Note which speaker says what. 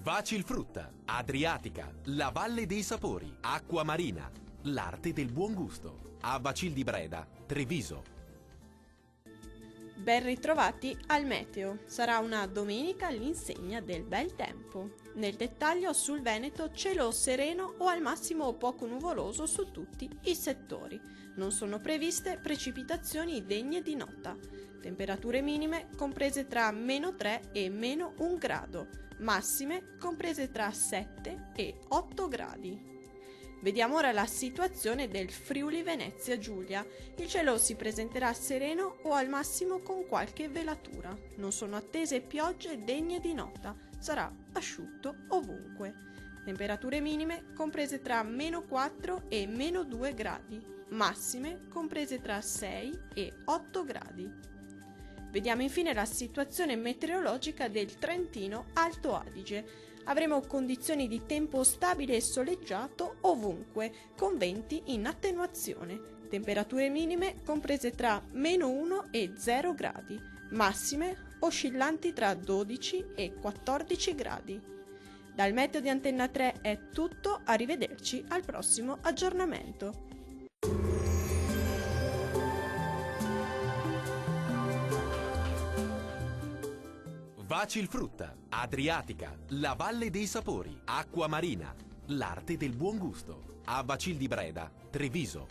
Speaker 1: Vacilfrutta, Adriatica, la Valle dei Sapori, Acqua Marina, l'arte del buon gusto. A Vacil di Breda, Treviso.
Speaker 2: Ben ritrovati al meteo. Sarà una domenica all'insegna del bel tempo. Nel dettaglio, sul Veneto cielo sereno o al massimo poco nuvoloso su tutti i settori. Non sono previste precipitazioni degne di nota. Temperature minime comprese tra -3 e -1 grado, massime comprese tra 7 e 8 gradi. Vediamo ora la situazione del Friuli Venezia Giulia. Il cielo si presenterà sereno o al massimo con qualche velatura. Non sono attese piogge degne di nota. Sarà asciutto ovunque. Temperature minime comprese tra -4 e -2 gradi. Massime comprese tra 6 e 8 gradi. Vediamo infine la situazione meteorologica del Trentino Alto Adige. Avremo condizioni di tempo stabile e soleggiato ovunque, con venti in attenuazione. Temperature minime comprese tra -1 e 0 gradi, massime oscillanti tra 12 e 14 gradi. Dal meteo di Antenna 3 è tutto, arrivederci al prossimo aggiornamento.
Speaker 1: Vacilfrutta, Adriatica, la Valle dei Sapori, Acqua Marina, l'arte del buon gusto. A Vacil di Breda, Treviso.